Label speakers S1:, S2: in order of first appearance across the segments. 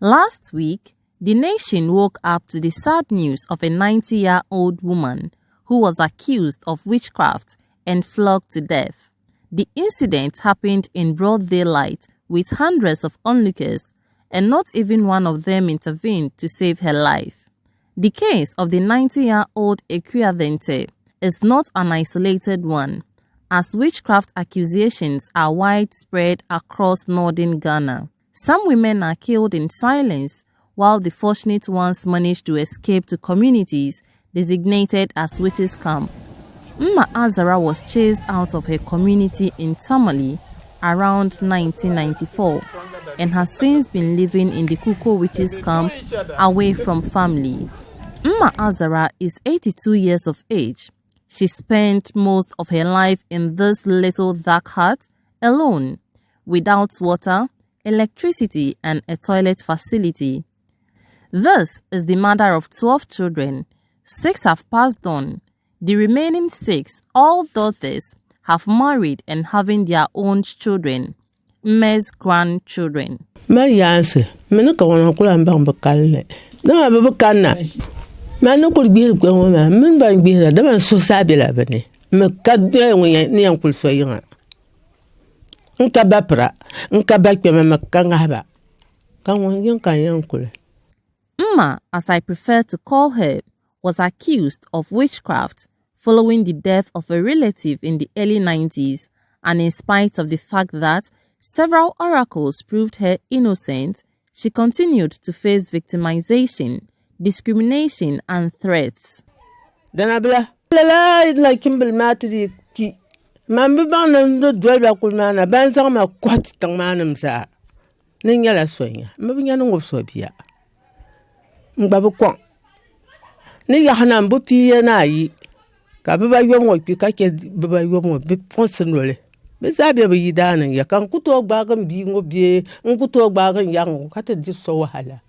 S1: Last week, the nation woke up to the sad news of a 90-year-old woman who was accused of witchcraft and flogged to death. The incident happened in broad daylight with hundreds of onlookers, and not even one of them intervened to save her life. The case of the 90-year-old Ekuavente is not an isolated one, as witchcraft accusations are widespread across northern Ghana. Some women are killed in silence, while the fortunate ones manage to escape to communities designated as witches' camp. Mma Azara was chased out of her community in Tamale around 1994 and has since been living in the Kukuo witches' camp away from family. Mma Azara is 82 years of age. She spent most of her life in this little dark hut alone, without water, electricity, and a toilet facility. This is the mother of 12 children. 6 have passed on. The remaining 6, all daughters, have married and having their own children, Mme's grandchildren.
S2: Mano could be a woman, men by being a damn so sabby. Macadam, we are uncle so young. Uncabapra, Uncabacama Macangaba. Come on, young uncle.
S1: Mma, as I prefer to call her, was accused of witchcraft following the death of a relative in the early 90s, and in spite of the fact that several oracles proved her innocent, she continued to face victimization, discrimination, and threats.
S2: Then I believe like Kimball Matty key. Mamma Bannon, the dreadful man, a bantam of quite tongue manum, sir. Ningala swing, moving an old swabia. Babuquan. Nigahanam Bupi and I. Cababa young work, you can't get by your big personally. Miss Abby, you darling, you can't go to a bargain being obey, and go to a bargain young, cut it just so high.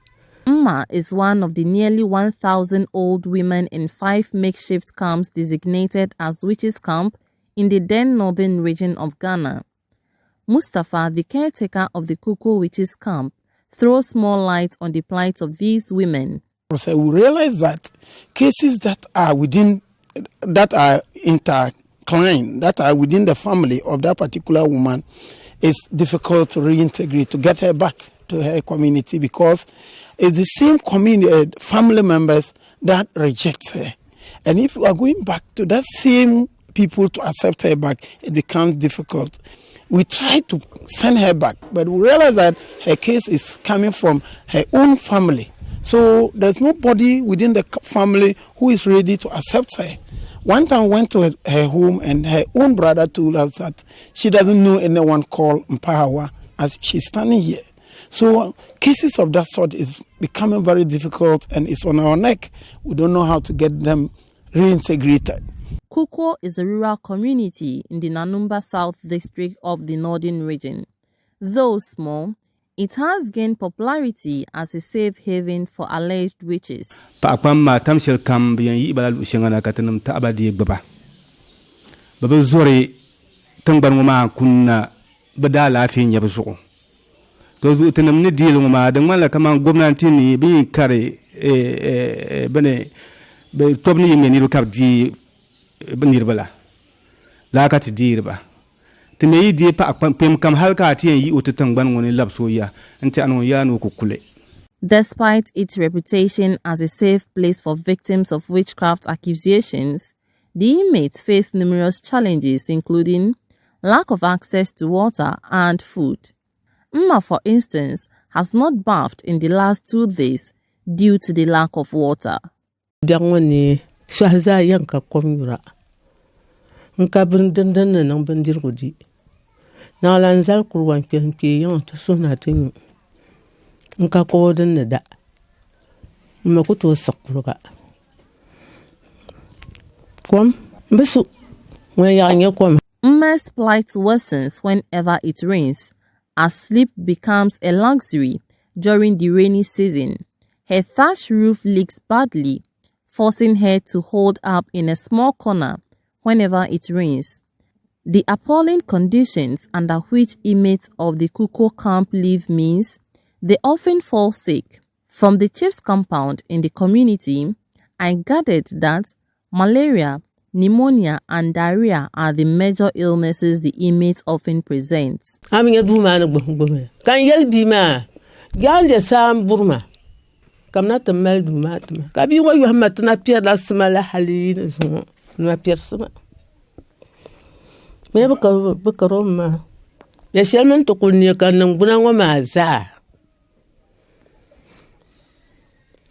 S1: Mma is one of the nearly 1,000 old women in 5 makeshift camps designated as witches' camp in the then northern region of Ghana. Mustafa, the caretaker of the Kukuo witches' camp, throws more light on the plight of these women.
S3: So we realize that cases that are intertwined, that are within the family of that particular woman, is difficult to reintegrate, to get her back to her community, because it's the same community, family members that reject her. And if we are going back to that same people to accept her back, it becomes difficult. We try to send her back, but we realize that her case is coming from her own family. So there's nobody within the family who is ready to accept her. One time we went to her home, and her own brother told us that she doesn't know anyone called Mpahawa as she's standing here. So cases of that sort is becoming very difficult, and it's on our neck. We don't know how to get them reintegrated.
S1: Kukuo is a rural community in the Nanumba South district of the northern region. Though small, it has gained popularity as a safe haven for alleged witches.
S4: Those who tell me deal with my Dangala come on, Gomnantini being carry Bene Tobni Meniru Cabdi Benirbala Lakati Dirba. To me, dear Pim come Halkati and you to Tangban when he loves Soya and Tanoyano Kukule.
S1: Despite its reputation as a safe place for victims of witchcraft accusations, the inmates face numerous challenges, including lack of access to water and food. Mma, for instance, has not bathed in the last 2 days due to the lack of water. Mma's plight worsens whenever it rains, as sleep becomes a luxury during the rainy season. Her thatch roof leaks badly, forcing her to hold up in a small corner whenever it rains. The appalling conditions under which inmates of the Kukuo camp live means They often fall sick. From the chief's compound in the community, I gathered that malaria, pneumonia, and diarrhea are the major illnesses the inmates often present.
S2: I'm a woman. Can you be ma? Gal Sam Burma. Come not a meld matma. Can you you have met an appear that smell a halin no appear summer? Maybe book a Roma. The Sherman to Kunyaka and Bunawama za.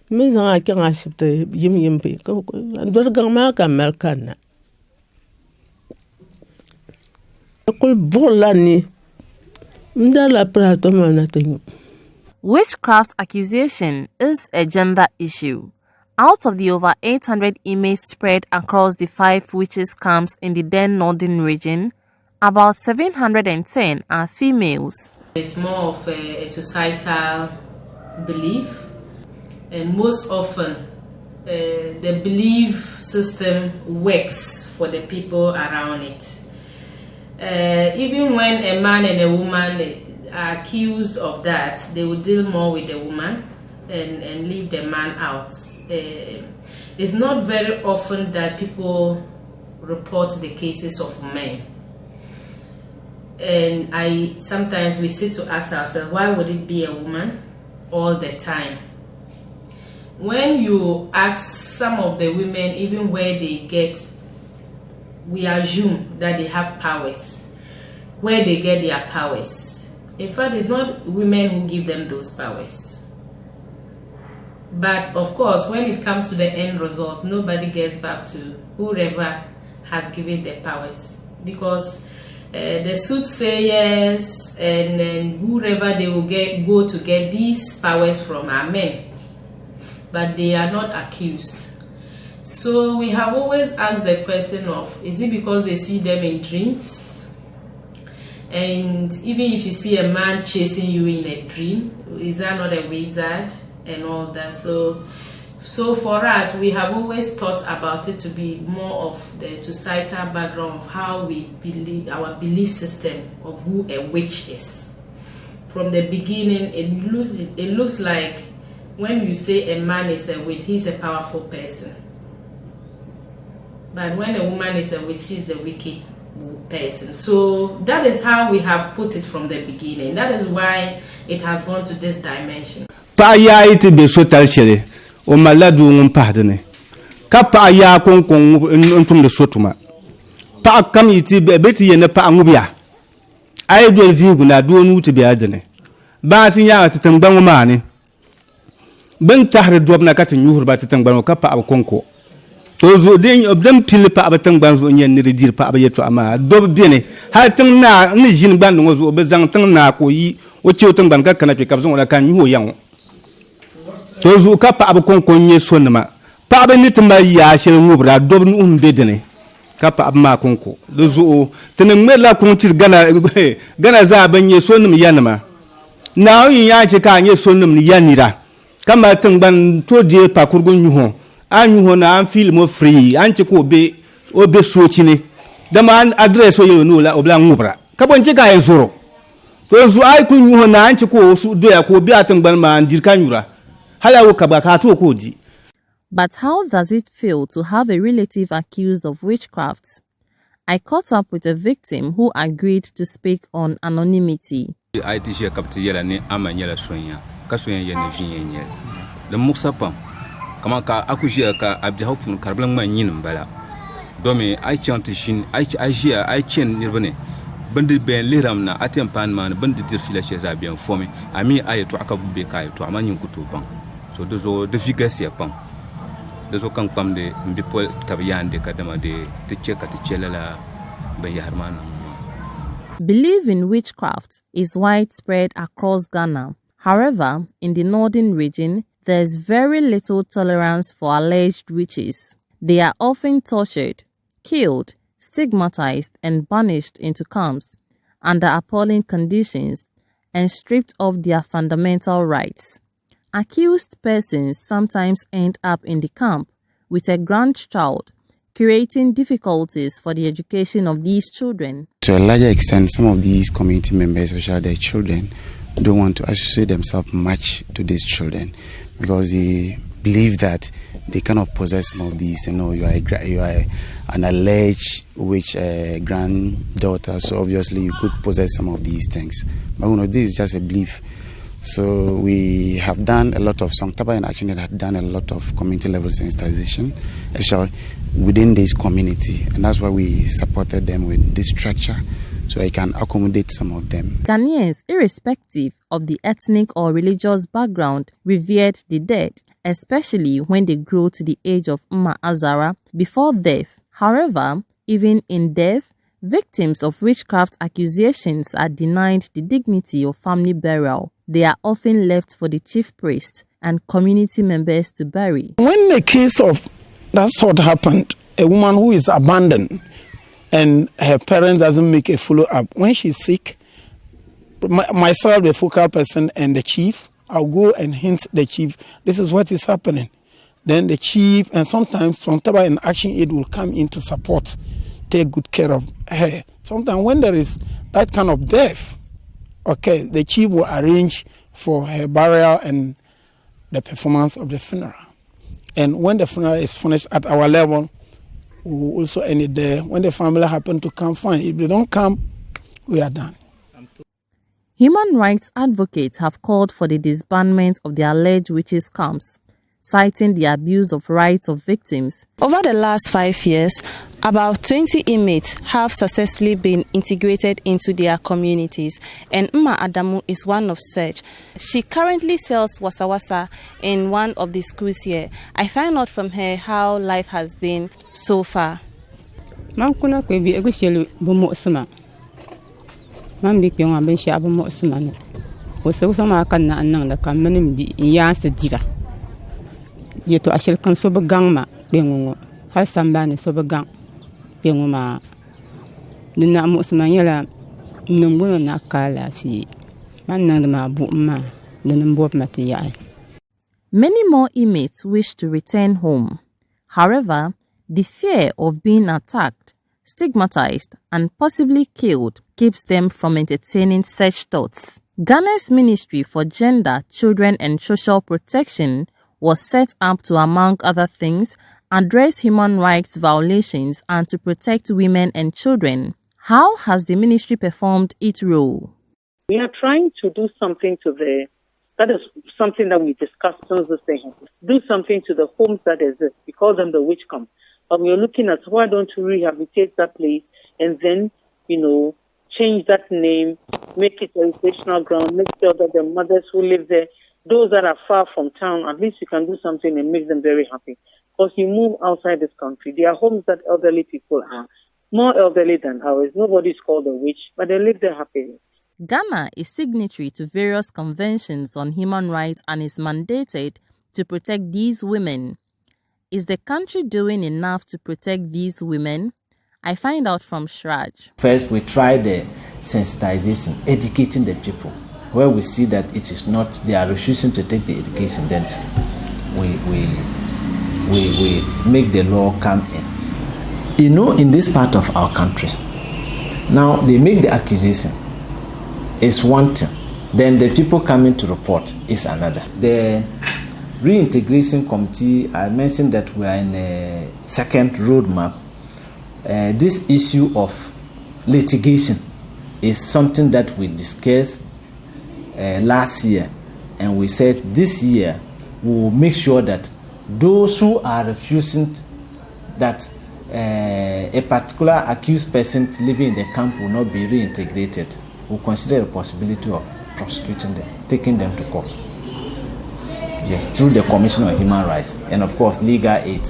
S2: Miss I can ask the Jimmy and Pico and Dorgamaka Melcana. I could Bolani. Ndala prato nothing.
S1: Witchcraft accusation is a gender issue. Out of the over 800 inmates spread across the 5 witches camps in the then northern region, about 710 are females.
S5: It's more of a societal belief, and most often the belief system works for the people around it. Even when a man and a woman are accused of that, they will deal more with the woman and leave the man out. It's not very often that people report the cases of men. And sometimes we sit to ask ourselves, why would it be a woman all the time? When you ask some of the women, even where they get, we assume that they have powers, where they get their powers. In fact, it's not women who give them those powers. But of course, when it comes to the end result, nobody gets back to whoever has given the powers, because the soothsayers and whoever they will go to get these powers from are men, but they are not accused. So we have always asked the question of, is it because they see them in dreams? And even if you see a man chasing you in a dream, is that not a wizard and all that? So for us, we have always thought about it to be more of the societal background of how we believe, our belief system of who a witch is. From the beginning, it looks like when you say a man is a witch, he's a powerful person. But when a woman is a witch, she's the wicked person. So that is how we have put it from the beginning. That is why it has gone to this dimension.
S4: Pa ya iti be so talchere o maladu ngum pahdene ka pa ya kon ntum de sotuma pa kam iti be beti ye ne pa ngubia ay do vigu na do nu ti be adene ba sin ya titan bangu mani ben tahre dob na katin yuhur ba titan bangu ka pa konko to zo den obdam pile pa abatan bangu nyen ne dir pa abayeto ama dob bene ha tan na ni jin ban ngo zo be zang tan na ko yi o ci tan ban ka kana pe kabzon wala kan yuho yan to zu ka pa abkon konye sonma pa ba nitima ya she ngubra dob nu bedene ka pa abma konko do zu tan mela kontir gana za banye sonum yanma na yin ya ce ka nye sonum yanira kama tan ban to je pa kurgun yuho anyuho na an film free an ci ko be obe sochine dama an address o no la obla ngubra ka bon ci ga en zoro to zu ay kun yuho na an ci ko su do ya ko bi atan ban ma dir kanyura.
S1: But how does it feel to have a relative accused of witchcraft? I caught up with a victim who agreed to speak on anonymity.
S6: Bandi ben liram na atem pan man bandi dir filache za bien fomi ami ayeto akabu kai to amanyin kutu ban so dozo de figasi pan dozo kan pamde mbipol tabyande kadama de ticheka tichelela ben yaharmana.
S1: Belief in witchcraft is widespread across Ghana. However, in the northern region, there's very little tolerance for alleged witches. They are often tortured, killed, stigmatized and banished into camps under appalling conditions and stripped of their fundamental rights. Accused persons sometimes end up in the camp with a grandchild, creating difficulties for the education of these children.
S7: To a larger extent, some of these community members, especially their children, don't want to associate themselves much to these children because they believe that they cannot possess some of these. You are an alleged witch granddaughter, so obviously you could possess some of these things. But this is just a belief. So we have done a lot of Songtaba and Action had done a lot of community level sensitization, actually within this community, and that's why we supported them with this structure so they can accommodate some of them.
S1: Ghanaians, irrespective of the ethnic or religious background, revered the dead, especially when they grow to the age of Mma Azara before death. However, even in death, victims of witchcraft accusations are denied the dignity of family burial. They are often left for the chief priest and community members to bury.
S3: When the case of that sort happened, a woman who is abandoned and her parents doesn't make a follow-up, when she's sick, myself, the focal person, and the chief, I'll go and hint the chief, this is what is happening. Then the chief, and sometimes Songtaba and Action Aid will come in to support, take good care of her. Sometimes when there is that kind of death, okay, the chief will arrange for her burial and the performance of the funeral. And when the funeral is finished at our level, we will also end it there. When the family happen to come, fine. If they don't come, we are done.
S1: Human rights advocates have called for the disbandment of the alleged witches' camps, citing the abuse of rights of victims.
S8: Over the last 5 years, about 20 inmates have successfully been integrated into their communities, and Mma Adamu is one of such. She currently sells wasa in one of the schools here. I find out from her how life has been so far.
S9: Yeto ashel kan so begang ma bengongo har sambane so begang bengo ma dina mo smanyela numbuno na kala fi man nang ma bu ma dina mbop matiya.
S1: Many more inmates wish to return home. However, the fear of being attacked, stigmatized, and possibly killed keeps them from entertaining such thoughts. Ghana's Ministry for Gender, Children and Social Protection was set up to, among other things, address human rights violations and to protect women and children. How has the ministry performed its role?
S10: We are trying to do something that is something that we discussed since this thing. Do something to the homes that exist. We call them the witch camp. But we are looking at why don't we rehabilitate that place and then, change that name, make it a situational ground, make sure that the mothers who live there, those that are far from town, at least you can do something and make them very happy. Because you move outside this country, there are homes that elderly people are. More elderly than ours. Nobody's called a witch, but they live there happily.
S1: Ghana is signatory to various conventions on human rights and is mandated to protect these women. Is the country doing enough to protect these women? I find out from Shraj.
S11: First, we try the sensitization, educating the people. Where we see that it is not, they are refusing to take the education, then we make the law come in. In this part of our country, now they make the accusation. It's one thing. Then the people coming to report is another. The reintegration committee, I mentioned that we are in a second roadmap. This issue of litigation is something that we discussed last year, and we said this year we will make sure that those who are refusing that a particular accused person living in the camp will not be reintegrated, we'll consider the possibility of prosecuting them, taking them to court. Yes, through the Commission on Human Rights and of course legal aid.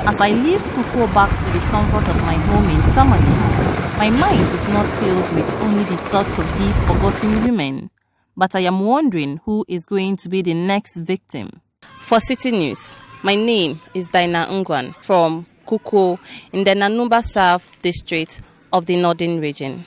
S1: As I leave Kukuo back to the comfort of my home in Tamale, my mind is not filled with only the thoughts of these forgotten women, but I am wondering who is going to be the next victim.
S8: For Citi News, my name is Dinah Ngon from Kukuo in the Nanumba South District of the Northern Region.